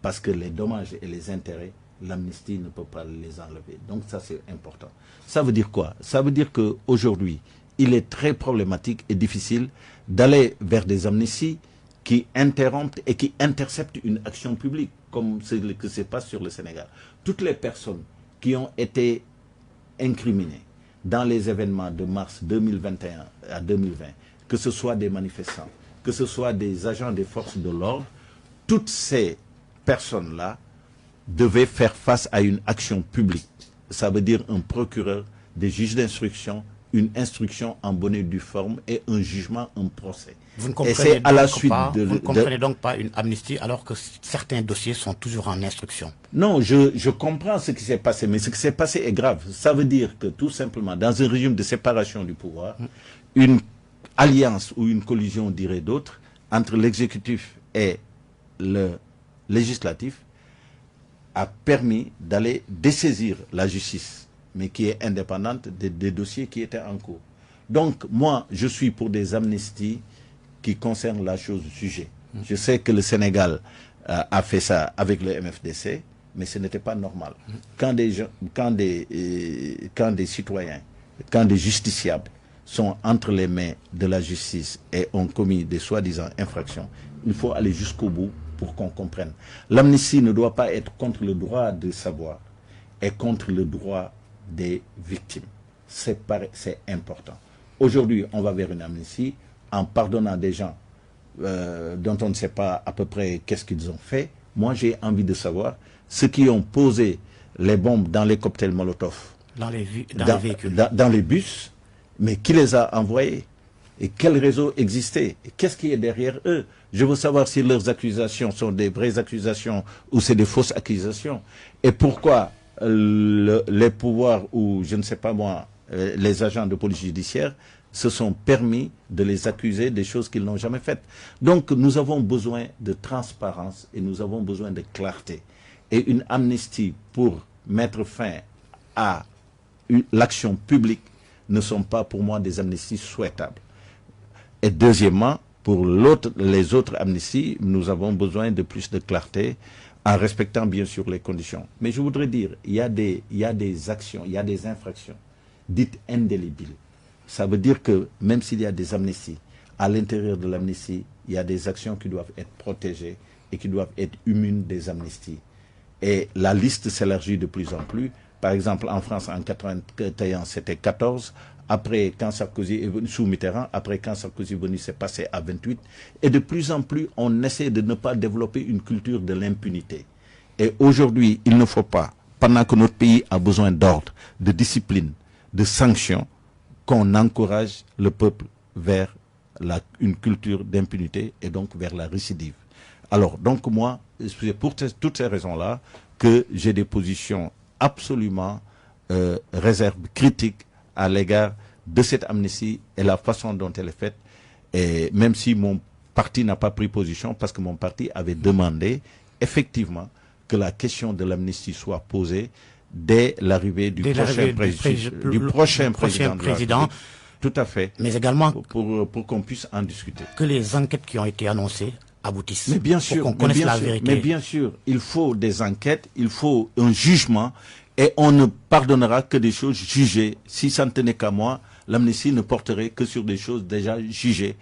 Parce que les dommages et les intérêts, l'amnistie ne peut pas les enlever. Donc ça, c'est important. Ça veut dire quoi? Ça veut dire qu'aujourd'hui, il est très problématique et difficile d'aller vers des amnisties qui interrompent et qui interceptent une action publique, comme ce que se passe sur le Sénégal. Toutes les personnes qui ont été incriminées dans les événements de mars 2021 à 2020, que ce soit des manifestants, que ce soit des agents des forces de l'ordre, toutes ces personnes-là devaient faire face à une action publique. Ça veut dire un procureur, des juges d'instruction, une instruction en bonne et due forme et un jugement, un procès. Vous ne comprenez donc pas une amnistie alors que certains dossiers sont toujours en instruction? Non, je comprends ce qui s'est passé, mais ce qui s'est passé est grave. Ça veut dire que tout simplement, dans un régime de séparation du pouvoir, une alliance ou une collision, dirait d'autres, entre l'exécutif et le législatif a permis d'aller dessaisir la justice, mais qui est indépendante des dossiers qui étaient en cours. Donc, moi, je suis pour des amnisties qui concernent la chose du sujet. Je sais que le Sénégal a fait ça avec le MFDC, mais ce n'était pas normal. Quand des citoyens, quand des justiciables sont entre les mains de la justice et ont commis des soi-disant infractions, il faut aller jusqu'au bout pour qu'on comprenne. L'amnistie ne doit pas être contre le droit de savoir et contre le droit des victimes. C'est important. Aujourd'hui, on va vers une amnistie en pardonnant des gens dont on ne sait pas à peu près qu'est-ce qu'ils ont fait. Moi, j'ai envie de savoir ceux qui ont posé les bombes dans les cocktails Molotov, dans les véhicules, dans les bus, mais qui les a envoyés? Et quel réseau existait? Qu'est-ce qui est derrière eux? Je veux savoir si leurs accusations sont des vraies accusations ou c'est des fausses accusations. Et pourquoi les pouvoirs ou, je ne sais pas moi, les agents de police judiciaire se sont permis de les accuser des choses qu'ils n'ont jamais faites. Donc nous avons besoin de transparence et nous avons besoin de clarté. Et une amnistie pour mettre fin à l'action publique ne sont pas pour moi des amnisties souhaitables. Et deuxièmement, pour les autres amnisties, nous avons besoin de plus de clarté en respectant bien sûr les conditions. Mais je voudrais dire, il y a des actions, il y a des infractions dites indélébiles. Ça veut dire que même s'il y a des amnisties, à l'intérieur de l'amnistie, il y a des actions qui doivent être protégées et qui doivent être immunes des amnisties. Et la liste s'élargit de plus en plus. Par exemple, en France, en 1981, c'était 14. Après, quand Sarkozy est venu, sous Mitterrand, après quand Sarkozy est venu, c'est passé à 28. Et de plus en plus, on essaie de ne pas développer une culture de l'impunité. Et aujourd'hui, il ne faut pas, pendant que notre pays a besoin d'ordre, de discipline, de sanctions, qu'on encourage le peuple vers une culture d'impunité et donc vers la récidive. Alors, donc moi, c'est pour toutes ces raisons-là que j'ai des positions absolument réserve critique à l'égard de cette amnistie et la façon dont elle est faite. Et même si mon parti n'a pas pris position, parce que mon parti avait demandé effectivement que la question de l'amnistie soit posée dès l'arrivée du prochain président. Tout à fait. Mais également pour qu'on puisse en discuter. Que les enquêtes qui ont été annoncées aboutissent. Mais bien sûr, pour qu'on connaisse la vérité. Mais bien sûr, il faut des enquêtes, il faut un jugement, et on ne pardonnera que des choses jugées. Si ça ne tenait qu'à moi, l'amnistie ne porterait que sur des choses déjà jugées.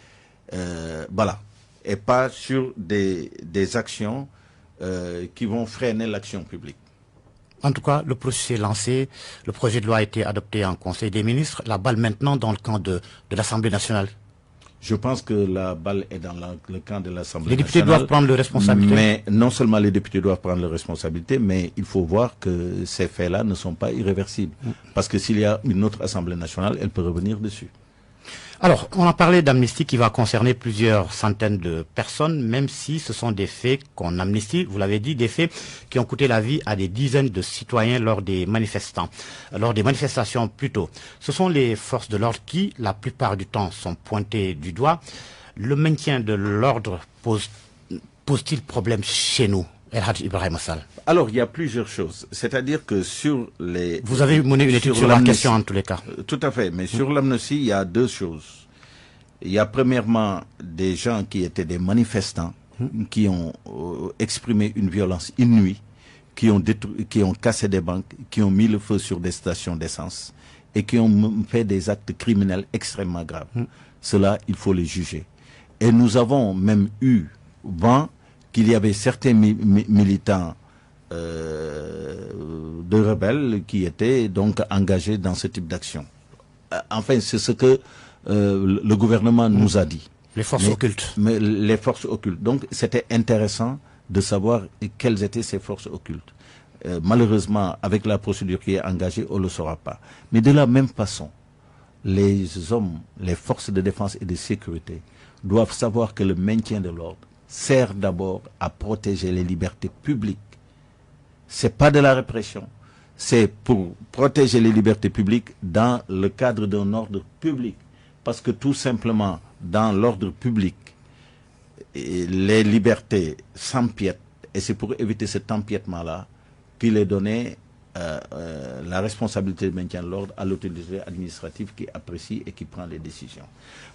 Voilà. Et pas sur des actions qui vont freiner l'action publique. En tout cas, le processus est lancé, le projet de loi a été adopté en Conseil des ministres, la balle maintenant dans le camp de l'Assemblée nationale. Je pense que la balle est dans le camp de l'Assemblée nationale. Les députés doivent prendre leurs responsabilités. Mais non seulement les députés doivent prendre leurs responsabilités, mais il faut voir que ces faits-là ne sont pas irréversibles. Parce que s'il y a une autre Assemblée nationale, elle peut revenir dessus. Alors, on a parlé d'amnistie qui va concerner plusieurs centaines de personnes, même si ce sont des faits qu'on amnistie, vous l'avez dit, des faits qui ont coûté la vie à des dizaines de citoyens lors des manifestations plutôt. Ce sont les forces de l'ordre qui, la plupart du temps, sont pointées du doigt. Le maintien de l'ordre pose-t-il problème chez nous, El Hadj Ibrahima Sall? Alors, il y a plusieurs choses. C'est-à-dire que sur les... Vous avez mené une étude sur la question en tous les cas. Tout à fait. Mais sur l'amnistie, il y a deux choses. Il y a premièrement des gens qui étaient des manifestants, qui ont exprimé une violence inouïe, qui ont cassé des banques, qui ont mis le feu sur des stations d'essence et qui ont fait des actes criminels extrêmement graves. Cela, il faut les juger. Et nous avons même eu vent qu'il y avait certains militants de rebelles qui étaient donc engagés dans ce type d'action. Enfin, c'est ce que le gouvernement nous a dit. Les forces occultes. Mais les forces occultes. Donc, c'était intéressant de savoir quelles étaient ces forces occultes. Malheureusement, avec la procédure qui est engagée, on ne le saura pas. Mais de la même façon, les hommes, les forces de défense et de sécurité doivent savoir que le maintien de l'ordre sert d'abord à protéger les libertés publiques. C'est pas de la répression, c'est pour protéger les libertés publiques dans le cadre d'un ordre public. Parce que tout simplement, dans l'ordre public, les libertés s'empiètent, et c'est pour éviter cet empiètement-là qu'il est donné la responsabilité de maintien de l'ordre à l'autorité administrative qui apprécie et qui prend les décisions.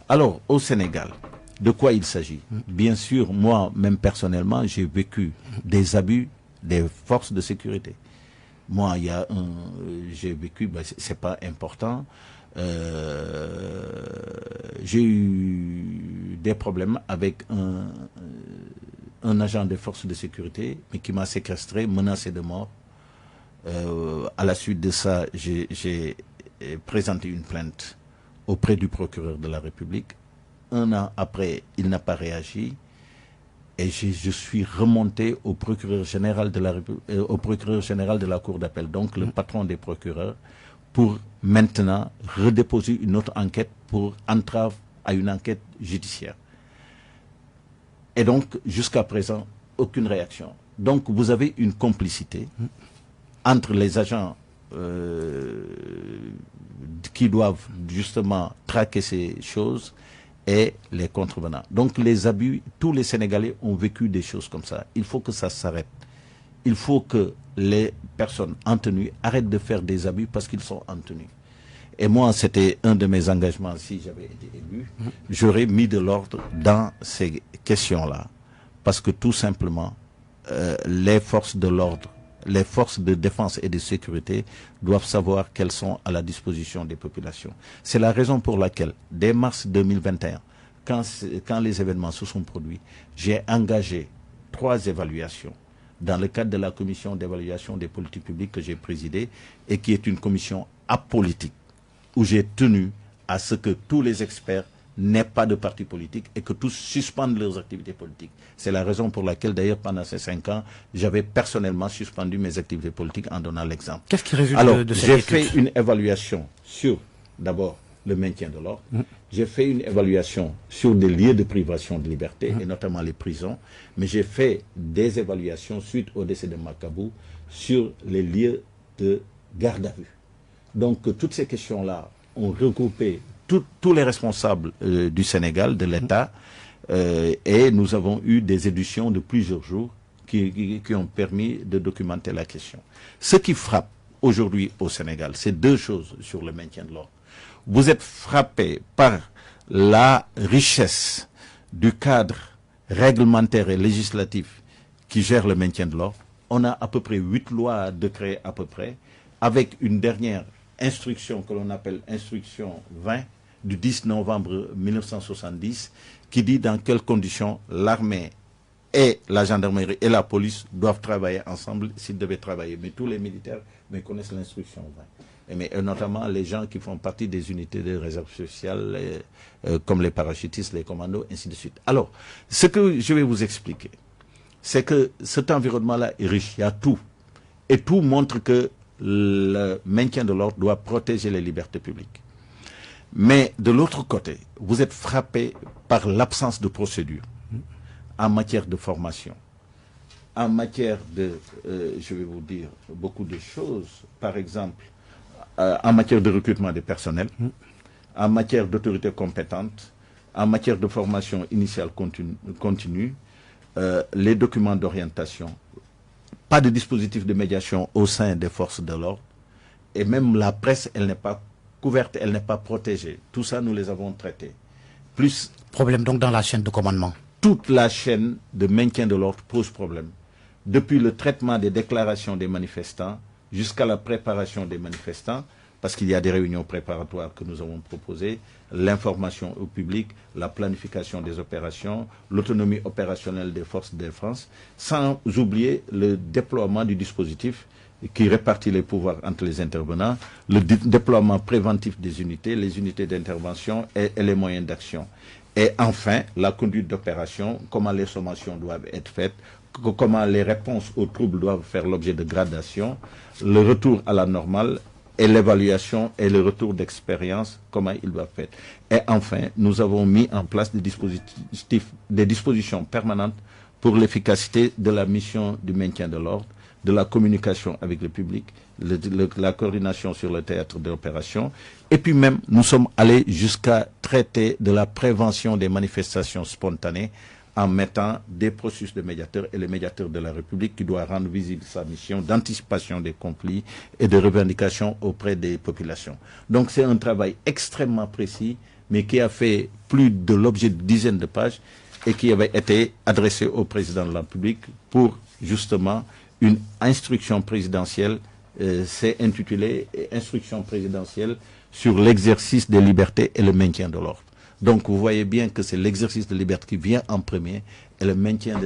Alors, au Sénégal, de quoi il s'agit? Bien sûr, moi, même personnellement, j'ai vécu des abus des forces de sécurité. Moi, j'ai vécu, c'est pas important, j'ai eu des problèmes avec un agent des forces de sécurité, mais qui m'a séquestré, menacé de mort. À la suite de ça, j'ai présenté une plainte auprès du procureur de la République. Un an après, il n'a pas réagi. Et je suis remonté au procureur général de la Cour d'appel, donc le patron des procureurs, pour maintenant redéposer une autre enquête pour entrave à une enquête judiciaire. Et donc, jusqu'à présent, aucune réaction. Donc, vous avez une complicité entre les agents qui doivent justement traquer ces choses et les contrevenants. Donc les abus, tous les Sénégalais ont vécu des choses comme ça. Il faut que ça s'arrête. Il faut que les personnes en tenue arrêtent de faire des abus parce qu'ils sont en tenue. Et moi, c'était un de mes engagements, si j'avais été élu, j'aurais mis de l'ordre dans ces questions-là. Parce que tout simplement, les forces de l'ordre, les forces de défense et de sécurité doivent savoir qu'elles sont à la disposition des populations. C'est la raison pour laquelle, dès mars 2021, quand les événements se sont produits, j'ai engagé 3 évaluations dans le cadre de la commission d'évaluation des politiques publiques que j'ai présidée et qui est une commission apolitique, où j'ai tenu à ce que tous les experts n'aient pas de parti politique et que tous suspendent leurs activités politiques. C'est la raison pour laquelle, d'ailleurs, pendant ces 5 ans, j'avais personnellement suspendu mes activités politiques en donnant l'exemple. Qu'est-ce qui résulte de cette étude? J'ai fait une évaluation sur, d'abord, le maintien de l'ordre. J'ai fait une évaluation sur des lieux de privation de liberté, et notamment les prisons. Mais j'ai fait des évaluations, suite au décès de Makabou, sur les lieux de garde à vue. Donc toutes ces questions-là ont regroupé tous les responsables du Sénégal, de l'État, et nous avons eu des éditions de plusieurs jours qui ont permis de documenter la question. Ce qui frappe aujourd'hui au Sénégal, c'est deux choses sur le maintien de l'ordre. Vous êtes frappé par la richesse du cadre réglementaire et législatif qui gère le maintien de l'ordre. On a à peu près 8 lois, décrets à peu près, avec une dernière instruction que l'on appelle instruction 20 du 10 novembre 1970 qui dit dans quelles conditions l'armée et la gendarmerie et la police doivent travailler ensemble s'ils devaient travailler. Mais tous les militaires connaissent l'instruction 20. Et notamment les gens qui font partie des unités de réserve sociale comme les parachutistes, les commandos, ainsi de suite. Alors, ce que je vais vous expliquer, c'est que cet environnement-là est riche, il y a tout. Et tout montre que le maintien de l'ordre doit protéger les libertés publiques. Mais de l'autre côté, vous êtes frappé par l'absence de procédure en matière de formation, en matière de, je vais vous dire, beaucoup de choses, par exemple, en matière de recrutement des personnels, en matière d'autorité compétente, en matière de formation initiale continue, les documents d'orientation, pas de dispositif de médiation au sein des forces de l'ordre, et même la presse, elle n'est pas couverte, elle n'est pas protégée. Tout ça, nous les avons traités. Plus problème donc dans la chaîne de commandement. Toute la chaîne de maintien de l'ordre pose problème. Depuis le traitement des déclarations des manifestants jusqu'à la préparation des manifestants, parce qu'il y a des réunions préparatoires que nous avons proposées, l'information au public, la planification des opérations, l'autonomie opérationnelle des forces de défense, sans oublier le déploiement du dispositif qui répartit les pouvoirs entre les intervenants, le déploiement préventif des unités, les unités d'intervention et les moyens d'action. Et enfin, la conduite d'opération, comment les sommations doivent être faites, comment les réponses aux troubles doivent faire l'objet de gradation, le retour à la normale et l'évaluation et le retour d'expérience, comment il doit être fait. Et enfin, nous avons mis en place des dispositions permanentes pour l'efficacité de la mission du maintien de l'ordre, de la communication avec le public, la coordination sur le théâtre de l'opération. Et puis même, nous sommes allés jusqu'à traiter de la prévention des manifestations spontanées en mettant des processus de médiateurs et le médiateur de la République qui doit rendre visible sa mission d'anticipation des conflits et de revendication auprès des populations. Donc c'est un travail extrêmement précis, mais qui a fait plus de l'objet de dizaines de pages et qui avait été adressé au président de la République pour justement une instruction présidentielle, c'est intitulé « Instruction présidentielle sur l'exercice des libertés et le maintien de l'ordre ». Donc vous voyez bien que c'est l'exercice de liberté qui vient en premier et le maintien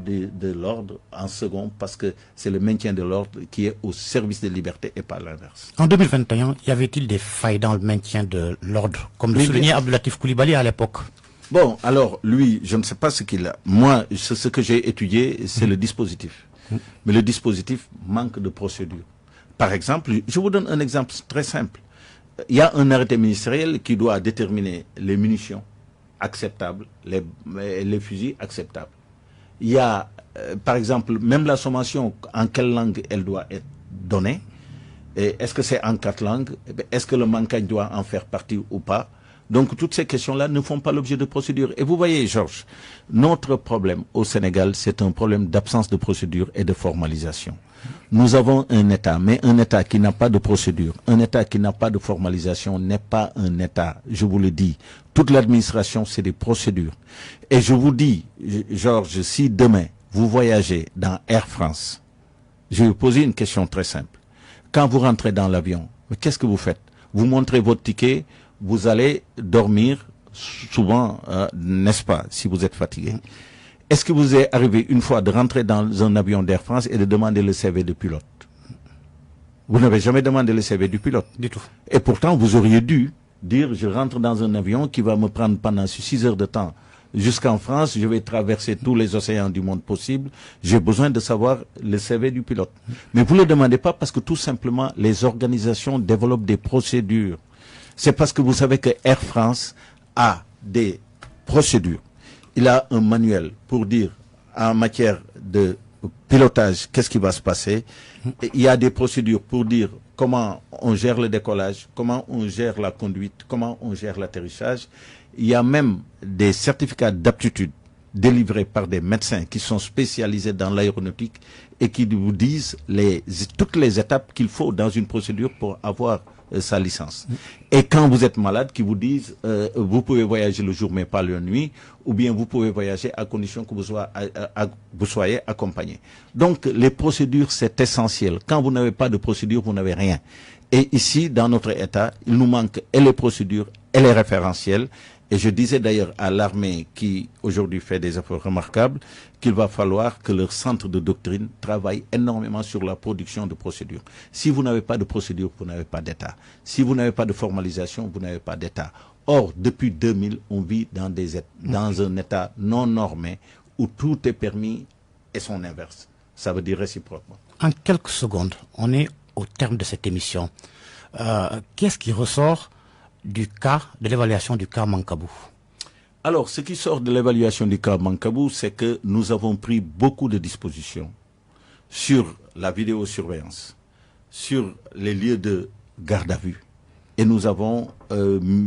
de l'ordre en second, parce que c'est le maintien de l'ordre qui est au service des libertés et pas l'inverse. En 2021, y avait-il des failles dans le maintien de l'ordre, comme le soulignait Abdoulatif Coulibaly à l'époque? Bon, alors lui, je ne sais pas ce qu'il a. Moi, ce que j'ai étudié, c'est le dispositif. Mais le dispositif manque de procédure. Par exemple, je vous donne un exemple très simple. Il y a un arrêté ministériel qui doit déterminer les munitions acceptables, les fusils acceptables. Il y a, par exemple, même la sommation, en quelle langue elle doit être donnée. Est-ce que c'est en 4 langues? Est-ce que le mancagne doit en faire partie ou pas? Donc toutes ces questions-là ne font pas l'objet de procédure. Et vous voyez, Georges, notre problème au Sénégal, c'est un problème d'absence de procédure et de formalisation. Nous avons un État, mais un État qui n'a pas de procédure, un État qui n'a pas de formalisation n'est pas un État, je vous le dis. Toute l'administration, c'est des procédures. Et je vous dis, Georges, si demain, vous voyagez dans Air France, je vais vous poser une question très simple. Quand vous rentrez dans l'avion, qu'est-ce que vous faites? Vous montrez votre ticket, vous allez dormir souvent, n'est-ce pas, si vous êtes fatigué. Est-ce que vous est arrivé une fois de rentrer dans un avion d'Air France et de demander le CV de pilote? Vous n'avez jamais demandé le CV du pilote. Du tout. Et pourtant, vous auriez dû dire, je rentre dans un avion qui va me prendre pendant 6 heures de temps jusqu'en France, je vais traverser tous les océans du monde possible, j'ai besoin de savoir le CV du pilote. Mais vous ne le demandez pas parce que tout simplement, les organisations développent des procédures. C'est parce que vous savez que Air France a des procédures. Il a un manuel pour dire en matière de pilotage, qu'est-ce qui va se passer? Et il y a des procédures pour dire comment on gère le décollage, comment on gère la conduite, comment on gère l'atterrissage. Il y a même des certificats d'aptitude délivrés par des médecins qui sont spécialisés dans l'aéronautique et qui vous disent toutes les étapes qu'il faut dans une procédure pour avoir sa licence. Et quand vous êtes malade, qui vous disent vous pouvez voyager le jour mais pas la nuit, ou bien vous pouvez voyager à condition que vous soyez accompagné. Donc les procédures, c'est essentiel. Quand vous n'avez pas de procédure, vous n'avez rien. Et ici, dans notre État, il nous manque et les procédures et les référentiels. Et je disais d'ailleurs à l'armée qui aujourd'hui fait des efforts remarquables qu'il va falloir que leur centre de doctrine travaille énormément sur la production de procédures. Si vous n'avez pas de procédure, vous n'avez pas d'État. Si vous n'avez pas de formalisation, vous n'avez pas d'État. Or, depuis 2000, on vit dans un État non normé où tout est permis et son inverse. Ça veut dire réciproquement. En quelques secondes, on est au terme de cette émission. Qu'est-ce qui ressort de l'évaluation du cas Mancabou? Alors, ce qui sort de l'évaluation du cas Mancabou, c'est que nous avons pris beaucoup de dispositions sur la vidéosurveillance, sur les lieux de garde à vue. Et nous avons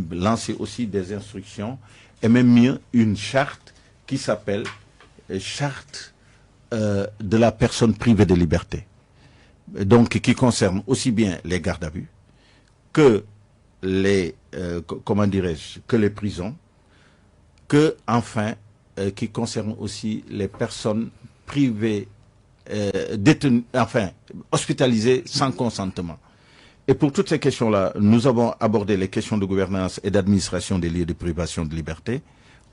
lancé aussi des instructions et même mieux une charte qui s'appelle charte de la personne privée de liberté. Donc, qui concerne aussi bien les gardes à vue que les que les prisons, que enfin qui concerne aussi les personnes privées détenues, enfin hospitalisées sans consentement. Et pour toutes ces questions-là, nous avons abordé les questions de gouvernance et d'administration des lieux de privation de liberté,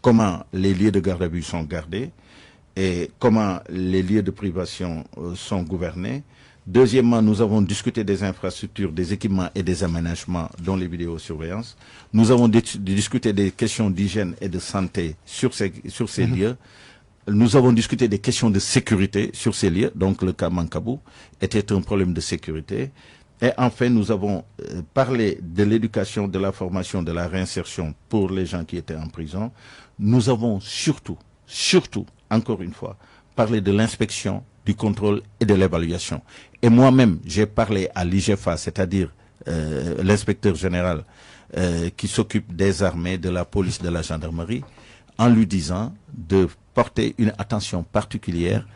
comment les lieux de garde à vue sont gardés et comment les lieux de privation sont gouvernés. Deuxièmement, nous avons discuté des infrastructures, des équipements et des aménagements, dont les vidéosurveillances. Nous avons discuté des questions d'hygiène et de santé sur ces lieux. Nous avons discuté des questions de sécurité sur ces lieux. Donc le cas Mancabou était un problème de sécurité. Et enfin, nous avons parlé de l'éducation, de la formation, de la réinsertion pour les gens qui étaient en prison. Nous avons surtout, encore une fois, parlé de l'inspection, du contrôle et de l'évaluation. Et moi-même, j'ai parlé à l'IGFA, c'est-à-dire l'inspecteur général qui s'occupe des armées, de la police, de la gendarmerie, en lui disant de porter une attention particulière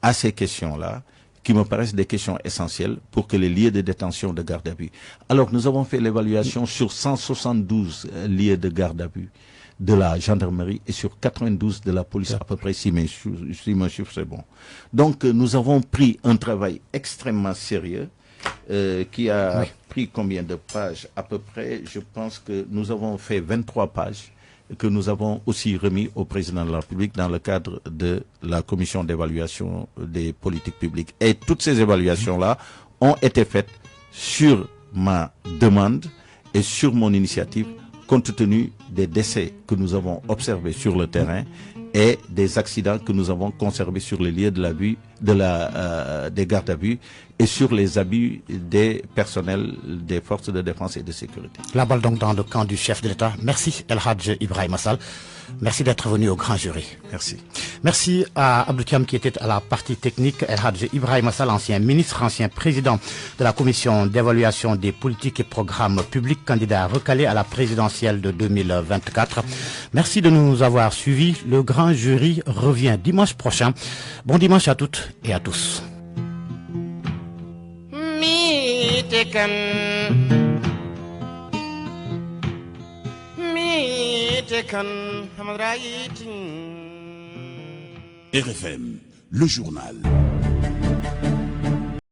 à ces questions-là, qui me paraissent des questions essentielles pour que les lieux de détention de garde à vue. Alors, nous avons fait l'évaluation sur 172 lieux de garde à vue de la gendarmerie et sur 92 de la police, à peu près, si mes chiffres c'est bon. Donc, nous avons pris un travail extrêmement sérieux qui a pris combien de pages? À peu près, je pense que nous avons fait 23 pages que nous avons aussi remis au président de la République dans le cadre de la commission d'évaluation des politiques publiques. Et toutes ces évaluations-là ont été faites sur ma demande et sur mon initiative, compte tenu des décès que nous avons observés sur le terrain et des accidents que nous avons conservés sur les lieux de la vue, des gardes à vue et sur les abus des personnels des forces de défense et de sécurité. La balle donc dans le camp du chef de l'État. Merci El Hadj Ibrahima Sall. Merci d'être venu au grand jury. Merci. Merci à Abdou Thiam qui était à la partie technique, El Hadj Ibrahima Sall, ancien ministre, ancien président de la commission d'évaluation des politiques et programmes publics, candidat recalé à la présidentielle de 2024. Merci de nous avoir suivis. Le grand jury revient dimanche prochain. Bon dimanche à toutes et à tous. RFM, le journal.